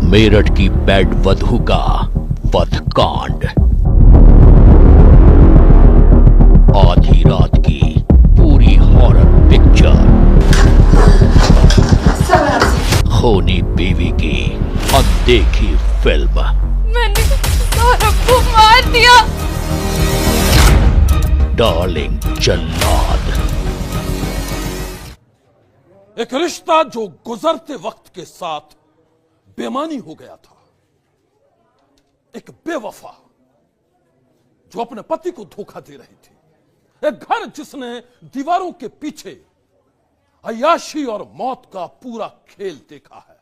मेरठ की बेड वधू का वधकांड। आधी रात की पूरी हॉरर पिक्चर। खूनी बीवी की अनदेखी फिल्म। मैंने सौरभ को मार दिया। डार्लिंग जल्लाद। एक रिश्ता जो गुजरते वक्त के साथ बेमानी हो गया था। एक बेवफा जो अपने पति को धोखा दे रही थी। एक घर जिसने दीवारों के पीछे अय्याशी और मौत का पूरा खेल देखा है।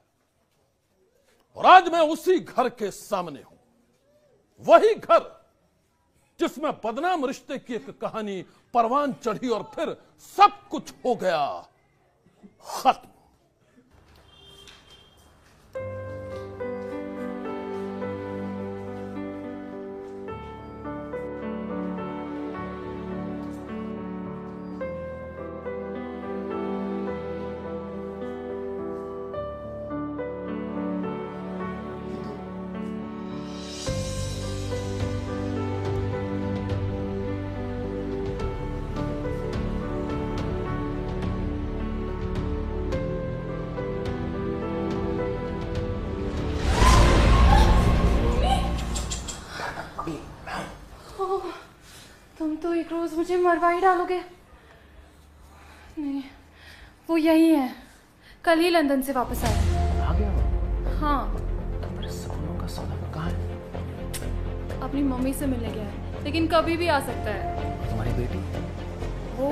और आज मैं उसी घर के सामने हूं। वही घर जिसमें बदनाम रिश्ते की एक कहानी परवान चढ़ी और फिर सब कुछ हो गया खत्म। तुम तो एक रोज मुझे मरवा ही डालोगे। नहीं, वो यही है। कल ही लंदन से वापस आया। आ गया? हाँ। मेरे सपनों का सौदा कहाँ है? अपनी मम्मी से मिलने गया है, लेकिन कभी भी आ सकता है। तुम्हारी बेटी? वो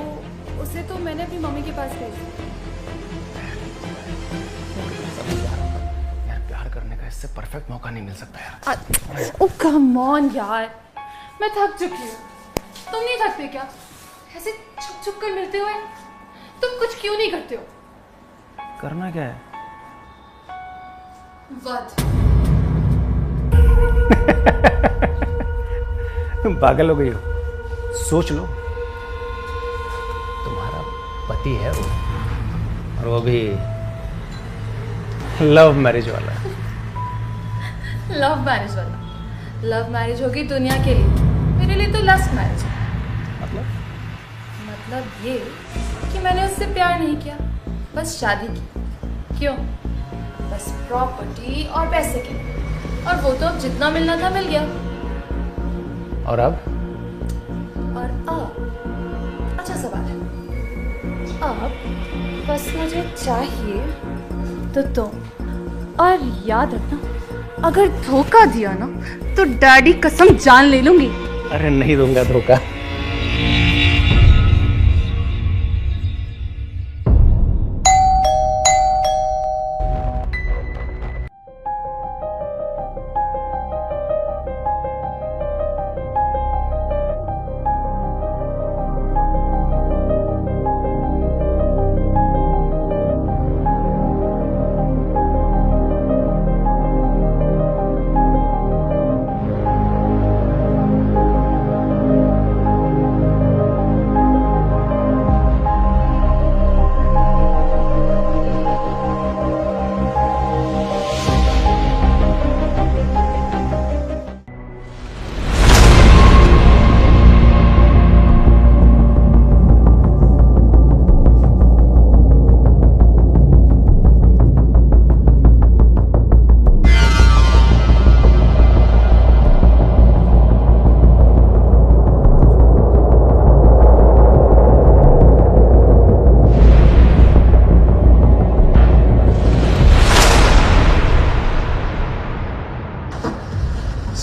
उसे तो मैंने अपनी मम्मी के पास भेजा। यार प्यार करने का इससे परफेक्ट मौका नहीं मिल सकता यार। ओह कम ऑन यार, मैं थक चुकी हूँ। तुम नहीं थकते क्या? ऐसे छुप छुप कर मिलते हुए तुम कुछ क्यों नहीं करते हो? करना क्या है? वध। तुम पागल हो गई हो। सोच लो, तुम्हारा पति है वो, और वो भी लव मैरिज वाला। लव मैरिज वाला? लव मैरिज होगी दुनिया के लिए, मेरे लिए तो लस्ट मैरिज है। मतलब ये कि मैंने उससे प्यार नहीं किया, बस शादी की। क्यों? बस प्रॉपर्टी और पैसे के लिए। और वो तो अब जितना मिलना था मिल गया। और अब? अच्छा सवाल है। अब बस मुझे चाहिए तो तुम। और याद रखना, अगर धोखा दिया ना तो डैडी कसम जान ले लूंगी। अरे नहीं दूंगा धोखा।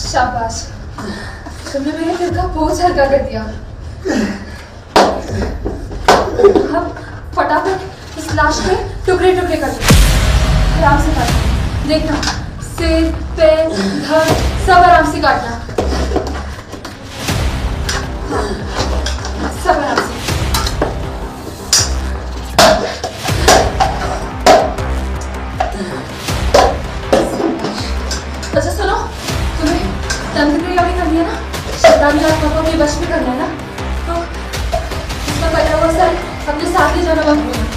शाबाश, तुमने मेरे दिल का बोझ हल्का कर दिया। अब फटाफट इस लाश के टुकड़े टुकड़े कर दो। आराम से काटना, देखना सिर पैर धड़ सब आराम से काटना। सब आराम से। अच्छा सुनो, तुम्हें तंत्र क्रिया भी करनी है ना? शैतानी आत्मा को अपने वश में करना है ना? तो इसका कटा हुआ सर अपने साथ ले जाना मत भूलना।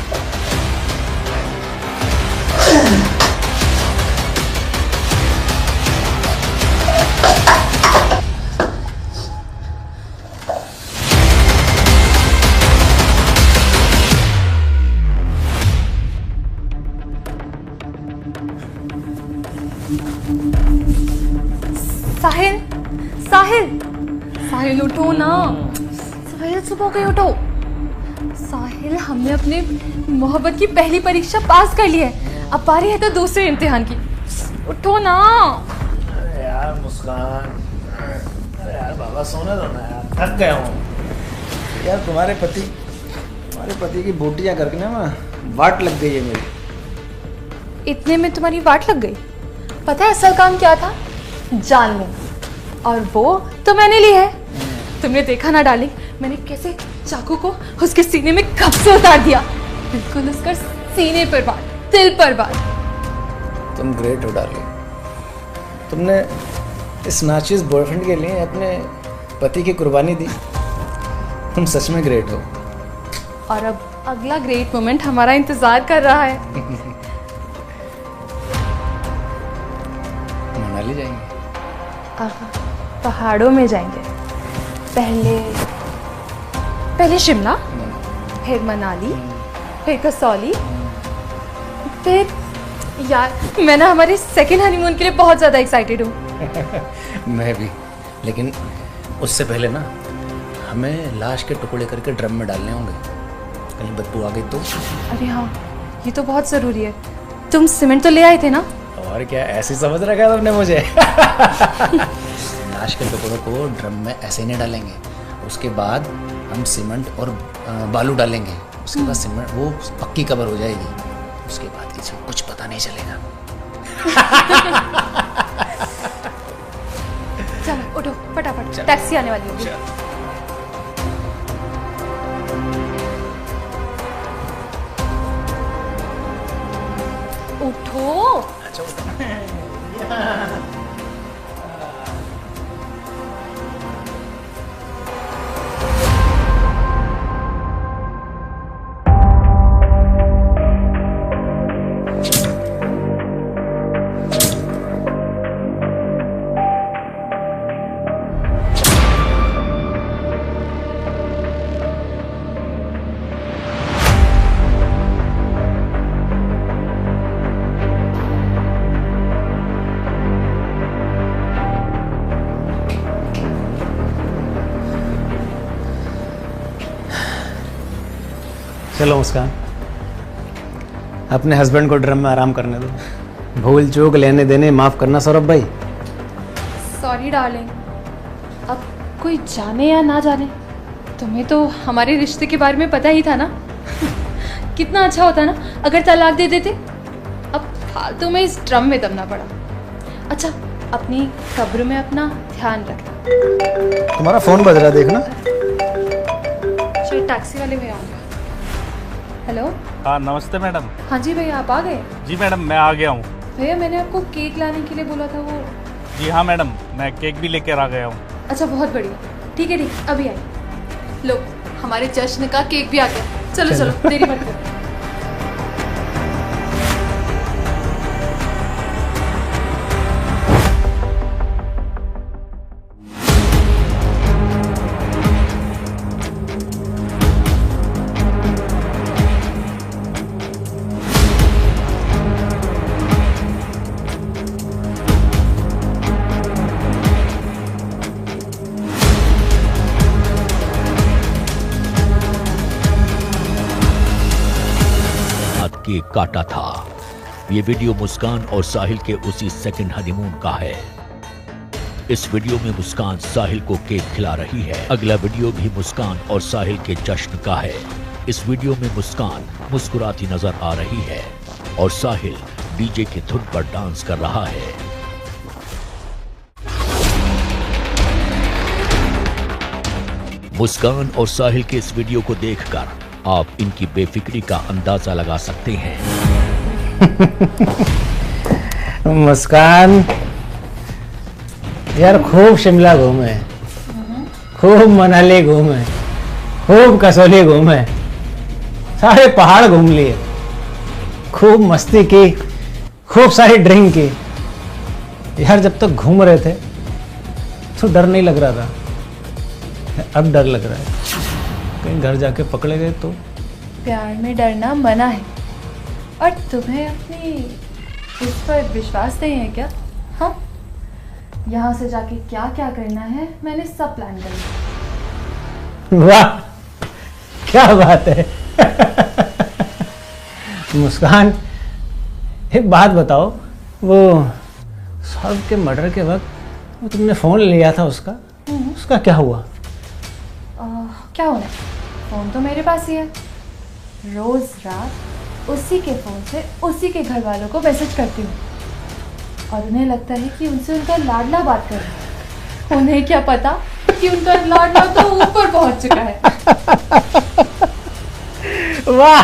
सुबह हो गई, उठो। साहिल, हमने अपने मोहब्बत की पहली परीक्षा पास कर ली है, अब बारी है तो दूसरे इम्तिहान की। उठो ना। अरे यार मुस्कान, अरे यार बाबा सोने दो ना यार, थक गया हूँ यार। तुम्हारे पति की बोटियाँ करके ना वाट लग गई है मेरी। इतने में तुम्हारी वाट लग गई? पता है असल काम क्या था? जान लेना, और वो तो मैंने ली है। तुमने देखा ना डार्लिंग, मैंने कैसे चाकू को उसके सीने में कब से उतार दिया, बिल्कुल उसका सीने पर वार, दिल पर वार। तुम ग्रेट हो डार्लिंग, तुमने इस नाचिस बॉयफ्रेंड के लिए अपने पति की कुर्बानी दी। तुम सच में ग्रेट हो। और अब अगला ग्रेट मोमेंट हमारा इंतजार कर रहा है। मनाली जाएंगे? पहाड़ों में जाएंगे। पहले शिमला, फिर मनाली, फिर कसौली, फिर यार मैं ना हमारे सेकेंड हनीमून के लिए बहुत ज़्यादा एक्साइटेड हूँ। मैं भी, लेकिन उससे पहले ना हमें लाश के टुकड़े करके ड्रम में डालने होंगे, कहीं बदबू आ गई तो। अरे हाँ, ये तो बहुत ज़रूरी है। तुम सीमेंट तो ले आए थे ना? और क्या, ऐसे समझ रखा तुमने मुझे। लाश के टुकड़ों को ड्रम में ऐसे ही नहीं डालेंगे, उसके बाद हम सीमेंट और बालू डालेंगे, उसके बाद सीमेंट वो पक्की कवर हो जाएगी, उसके बाद किसी को कुछ पता नहीं चलेगा। चलो उठो फटाफट, टैक्सी आने वाली होगी। उठो। चलो मुस्कान, अपने हस्बैंड को ड्रम में आराम करने दो। भूल चूक लेने देने माफ़ करना सौरभ भाई। सॉरी डार्लिंग, अब कोई जाने या ना जाने, तुम्हें तो हमारे रिश्ते के बारे में पता ही था ना। कितना अच्छा होता ना अगर तलाक दे देते। अब फालतू में इस ड्रम में दबना पड़ा। अच्छा, अपनी कब्र में अपना ध्यान रखना। तुम्हारा फ़ोन बज रहा है, देखना। चलिए टैक्सी वाले भैया आएंगे। हेलो। हाँ नमस्ते मैडम। हाँ जी भैया, आप आ गए? जी मैडम, मैं आ गया हूँ। भैया मैंने आपको केक लाने के लिए बोला था, वो। जी हाँ मैडम, मैं केक भी लेकर आ गया हूँ। अच्छा बहुत बढ़िया, ठीक है अभी आई। लो, हमारे जश्न का केक भी आ गया। चलो चलो देरी मत करो। केक काटा था। ये वीडियो मुस्कान और साहिल के उसी सेकंड हनीमून का है। इस वीडियो में मुस्कान साहिल को केक खिला रही है। अगला वीडियो भी मुस्कान और साहिल के जश्न का है। इस वीडियो में मुस्कान मुस्कुराती नजर आ रही है और साहिल डीजे की धुन पर डांस कर रहा है। मुस्कान और साहिल के इस वीडियो को देखकर आप इनकी बेफिक्री का अंदाजा लगा सकते हैं। मुस्कान यार, खूब शिमला घूमे, खूब मनाली घूमे, खूब कसौली घूमे, सारे पहाड़ घूम लिए, खूब मस्ती की, खूब सारी ड्रिंक की। यार जब तक घूम रहे थे तो डर नहीं लग रहा था, अब डर लग रहा है कहीं घर जाके पकड़े गए तो। प्यार में डरना मना है, और तुम्हें अपनी इस पर विश्वास नहीं है क्या? हाँ, यहाँ से जाके क्या क्या करना है मैंने सब प्लान कर लिया। वाह, क्या बात है। मुस्कान, एक बात बताओ, वो सौरभ के मर्डर के वक्त वो तुमने फोन लिया था उसका क्या हुआ? क्या होना, फोन तो मेरे पास ही है। रोज रात उसी के फोन से उसी के घर वालों को मैसेज करती हूँ और उन्हें लगता है कि उनसे उनका लाडला बात कर रहा है। उन्हें क्या पता कि उनका लाडला तो ऊपर पहुंच चुका है। वाह,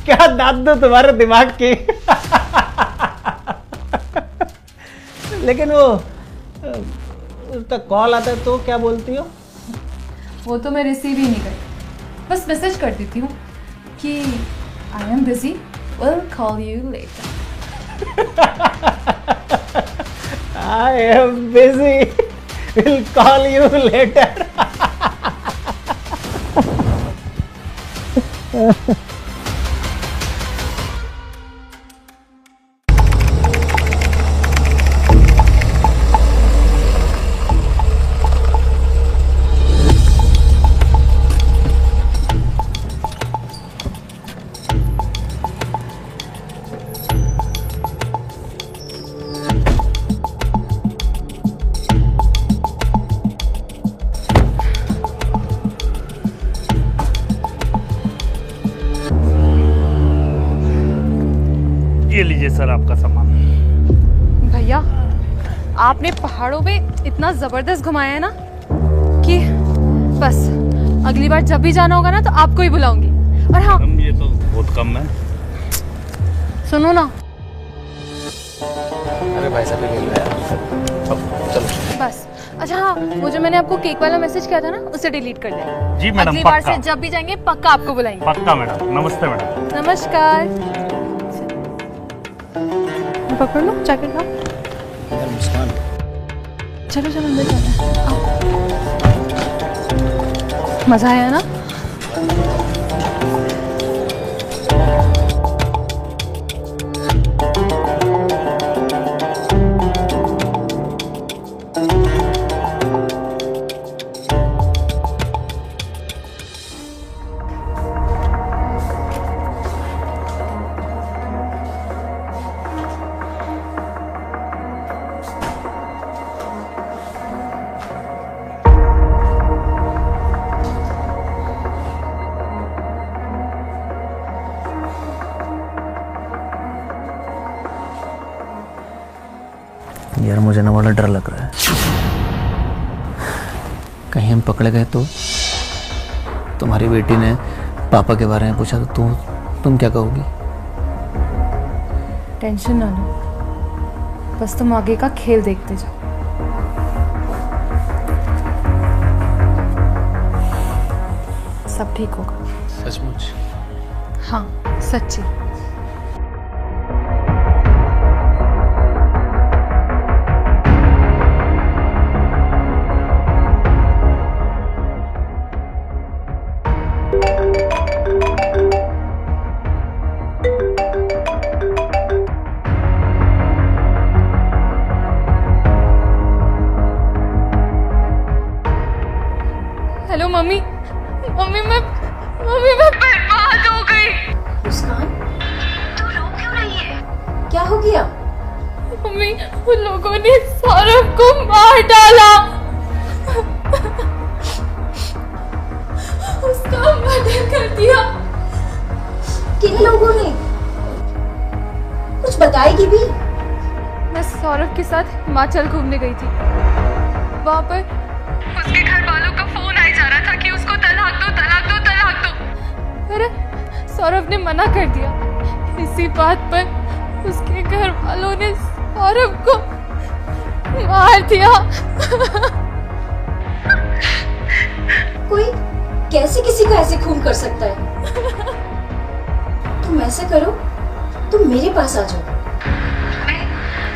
क्या दादू तुम्हारे दिमाग की। लेकिन वो उसका कॉल आता है तो क्या बोलती हो? वो तो मैं रिसीव ही नहीं करती, बस मैसेज कर देती हूँ कि I am busy, will call you later. I am busy, will call you later. ये लीजिए सर आपका सामान। भैया, आपने पहाड़ों पे इतना जबरदस्त घुमाया है ना कि बस अगली बार जब भी जाना होगा ना तो आपको ही बुलाऊंगी। और हाँ, मैडम ये तो बहुत कम है। सुनो ना, अरे भाई साहब ले लो यार, चलो। बस। अच्छा हाँ, वो जो मैंने आपको केक वाला मैसेज किया था ना, उसे डिलीट कर देना। जी मैडम, अगली बार पक्का से जब भी जाएंगे पक्का आपको बुलाएंगे। पक्का मैडम। नमस्ते मैडम। नमस्कार। पकड़ लो, जैकेट लो। मुस्कान, चलो चलो अंदर चलते हैं। आओ। मजा आया ना? यार मुझे ना बड़ा डर लग रहा है, कहीं हम पकड़े गए तो? तुम्हारी बेटी ने पापा के बारे में पूछा तो तुम क्या कहोगी? टेंशन ना लो, बस तुम आगे का खेल देखते जाओ। सब ठीक होगा। सचमुच? हाँ, सच्ची। हेलो मम्मी, मम्मी मैं बर्बाद हो गई। मुस्कान, तू रो क्यों रही है? क्या हो गया? मम्मी, उन लोगों ने सौरभ को मार डाला। उसका मर्डर कर दिया। किन लोगों ने? कुछ बताएगी भी? मैं सौरभ के साथ हिमाचल घूमने गई थी। वहाँ पर उसके घर वालों का फोन आई जा रहा था कि उसको तलाक दो, तलाक दो, तलाक दो। अरे सौरभ ने मना कर दिया। इसी बात पर उसके घर वालों ने सौरभ को मार दिया। कोई कैसे किसी का ऐसे खून कर सकता है? तुम ऐसा करो, तुम मेरे पास आ जाओ,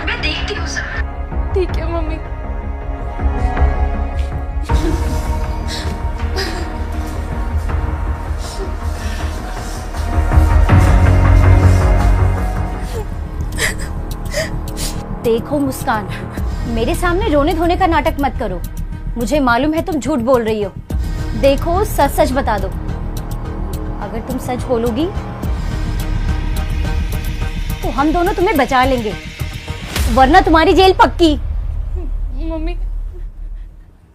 मैं देखती हूँ सब। ठीक है मम्मी। देखो मुस्कान, मेरे सामने रोने धोने का नाटक मत करो। मुझे मालूम है तुम झूठ बोल रही हो। देखो सच सच बता दो। अगर तुम सच बोलोगी तो हम दोनों तुम्हें बचा लेंगे, वरना तुम्हारी जेल पक्की। मम्मी,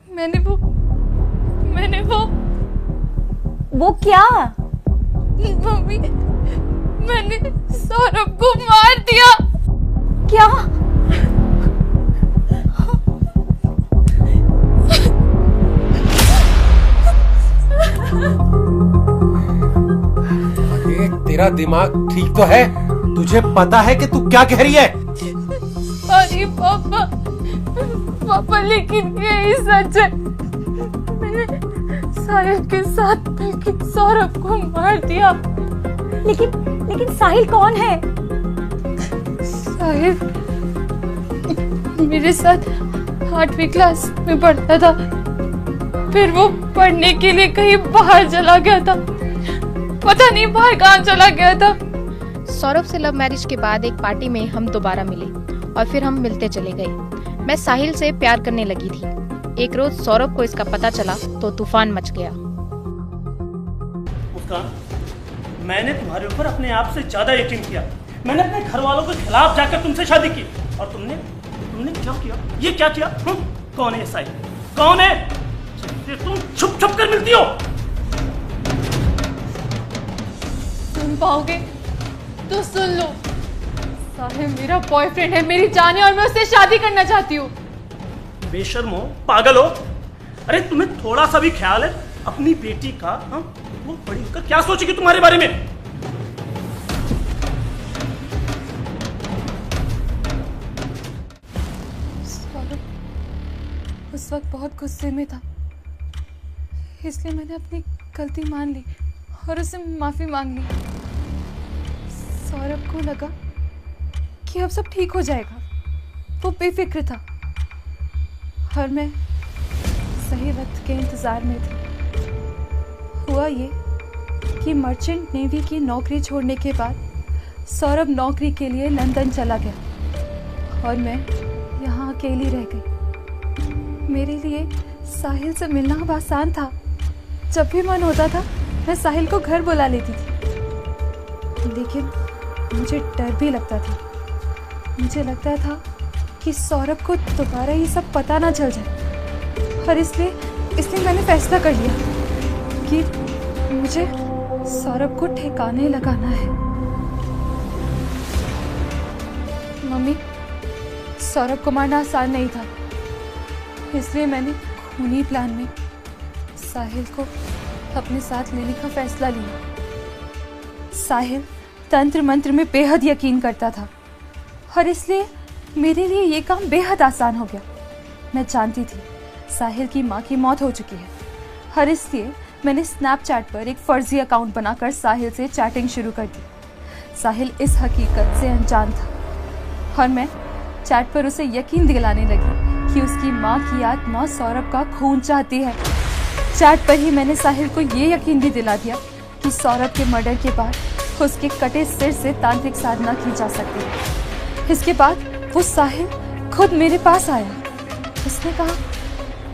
मैंने वो क्या? मम्मी, मैंने सौरभ को मार दिया। क्या? अरे तेरा दिमाग ठीक तो है? तुझे पता है कि तू क्या कह रही है? अरे पापा लेकिन यही सच है। मैंने साहिल के साथ मिलकर सौरभ को मार दिया। लेकिन साहिल कौन है? साहिल मेरे साथ 8वीं क्लास में पढ़ता था, फिर वो पढ़ने के लिए कहीं बाहर चला गया था। पता नहीं बाहर कहाँ चला गया था। सौरभ से लव मैरिज के बाद एक पार्टी में हम दोबारा मिले और फिर हम मिलते चले गए। मैं साहिल से प्यार करने लगी थी। एक रोज सौरभ को इसका पता चला तो तूफान मच गया। मुस्कान, मैंने तुम्हारे ऊपर अपने आप से ज्यादा यकीन किया। मैंने अपने घर वालों के खिलाफ जाकर तुमसे शादी की और तुमने क्या किया? ये क्या किया? कौन है साहिल? कौन है जिससे तुम छुप छुप कर मिलती हो? सुन पाओगे तो सुन लो। साहिल मेरा बॉयफ्रेंड है, मेरी जान है और मैं उससे शादी करना चाहती हूँ। बेशर्म हो, पागल हो? अरे तुम्हें थोड़ा सा भी ख्याल है अपनी बेटी का? वो बड़ी होकर क्या सोचेगी तुम्हारे बारे में? सौरभ उस वक्त बहुत गुस्से में था, इसलिए मैंने अपनी गलती मान ली और उससे माफी मांग ली। सौरभ को लगा कि अब सब ठीक हो जाएगा, वो बेफिक्र था और मैं सही वक्त के इंतजार में थी। हुआ ये कि मर्चेंट नेवी की नौकरी छोड़ने के बाद सौरभ नौकरी के लिए लंदन चला गया और मैं यहाँ अकेली रह गई। मेरे लिए साहिल से मिलना अब आसान था। जब भी मन होता था मैं साहिल को घर बुला लेती थी, लेकिन मुझे डर भी लगता था। मुझे लगता था कि सौरभ को दोबारा ये सब पता ना चल जाए और इसलिए मैंने फैसला कर लिया कि मुझे सौरभ को ठिकाने लगाना है। मम्मी, सौरभ को मारना आसान नहीं था, इसलिए मैंने खूनी प्लान में साहिल को अपने साथ लेने का फैसला लिया। साहिल तंत्र मंत्र में बेहद यकीन करता था और इसलिए मेरे लिए ये काम बेहद आसान हो गया। मैं जानती थी साहिल की माँ की मौत हो चुकी है और इसलिए मैंने स्नैपचैट पर एक फर्जी अकाउंट बनाकर साहिल से चैटिंग शुरू कर दी। साहिल इस हकीकत से अनजान था और मैं चैट पर उसे यकीन दिलाने लगी कि उसकी माँ की आत्मा सौरभ का खून चाहती है। चैट पर ही मैंने साहिल को ये यकीन भी दिला दिया कि सौरभ के मर्डर के बाद उसके कटे सिर से तांत्रिक साधना की जा सकती है। इसके बाद वो साहिल खुद मेरे पास आया। उसने कहा,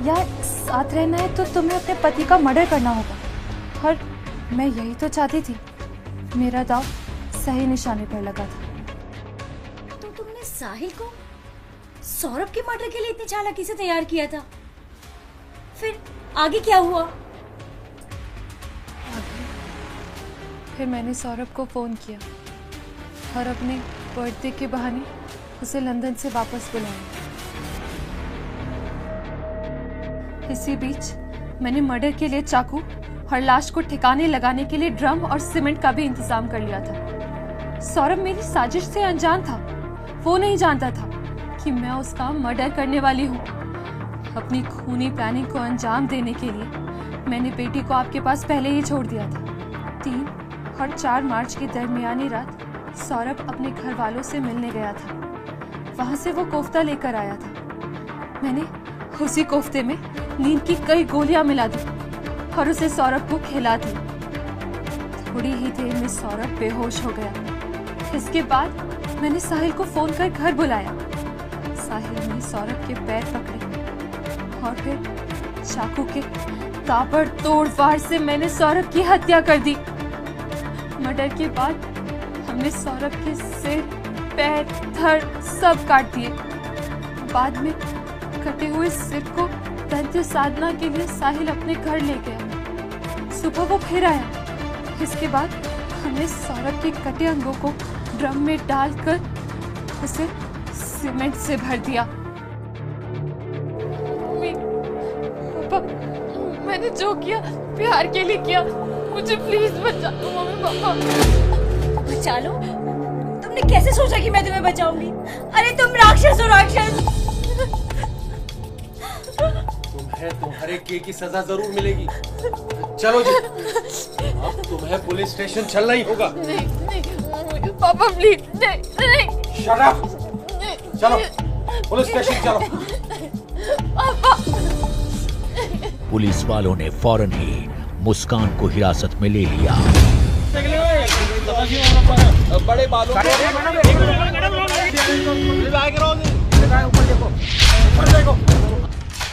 यार साथ रहना है तो तुम्हें अपने पति का मर्डर करना होगा, और मैं यही तो चाहती थी। मेरा दाव सही निशाने पर लगा था। तो तुमने साहिल को सौरभ के मर्डर के लिए इतनी चालाकी से तैयार किया था, फिर आगे क्या हुआ? फिर मैंने सौरभ को फोन किया और अपने बर्थडे के बहाने उसे लंदन से वापस बुलाया। इसी बीच मैंने मर्डर के लिए चाकू और लाश को ठिकाने लगाने के लिए ड्रम और सीमेंट का भी इंतजाम कर लिया था। सौरभ मेरी साजिश से अनजान था। वो नहीं जानता था कि मैं उसका मर्डर करने वाली हूँ। अपनी खूनी प्लानिंग को अंजाम देने के लिए मैंने बेटी को आपके पास पहले ही छोड़ दिया था। 3 और 4 मार्च की दरमियानी रात सौरभ अपने घर वालों से मिलने गया था। वहां से वो कोफ्ता लेकर आया था। मैंने उसी कोफ्ते में नींद की कई गोलियां मिला दी और उसे सौरभ को खिला दी। थोड़ी ही देर में सौरभ बेहोश हो गया। इसके बाद मैंने साहिल को फोन कर घर बुलाया। साहिल ने सौरभ के पैर पकड़े और फिर चाकू के ताबड़तोड़ वार से मैंने सौरभ की हत्या कर दी। मर्डर के बाद हमने सौरभ के सिर, पैर, धड़ सब काट दिए। बाद में कटे हुए सिर को तंत्र साधना के लिए साहिल अपने घर ले गया। सुबह वो फिर आया। इसके बाद हमने सौरभ के कटे अंगों को ड्रम में डालकर उसे सीमेंट से भर दिया। पापा, मैंने जो किया प्यार के लिए किया। मुझे प्लीज बचा लो मम्मी पापा। बचा लो? तुमने कैसे सोचा कि मैं तुम्हें बचाऊंगी? अरे तुम राक्षस हो राक्षस। तुम्हें तुम्हारे के की सजा जरूर मिलेगी। चलो जी, अब तुम्हें पुलिस स्टेशन चलना ही होगा। नहीं पापा प्लीज नहीं। Shut up. चलो पुलिस स्टेशन चलो। पापा। पुलिस वालों ने फौरन ही मुस्कान को हिरासत में ले लिया। बड़े बालों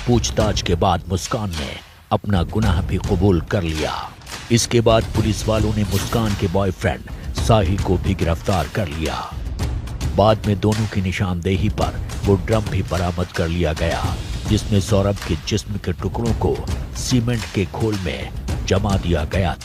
पूछताछ के बाद मुस्कान ने अपना गुनाह भी कबूल कर लिया। इसके बाद पुलिस वालों ने मुस्कान के बॉयफ्रेंड साहिल को भी गिरफ्तार कर लिया। बाद में दोनों की निशानदेही पर वो ड्रम भी बरामद कर लिया गया, जिसमें सौरभ के जिस्म के टुकड़ों को सीमेंट के घोल में जमा दिया गया।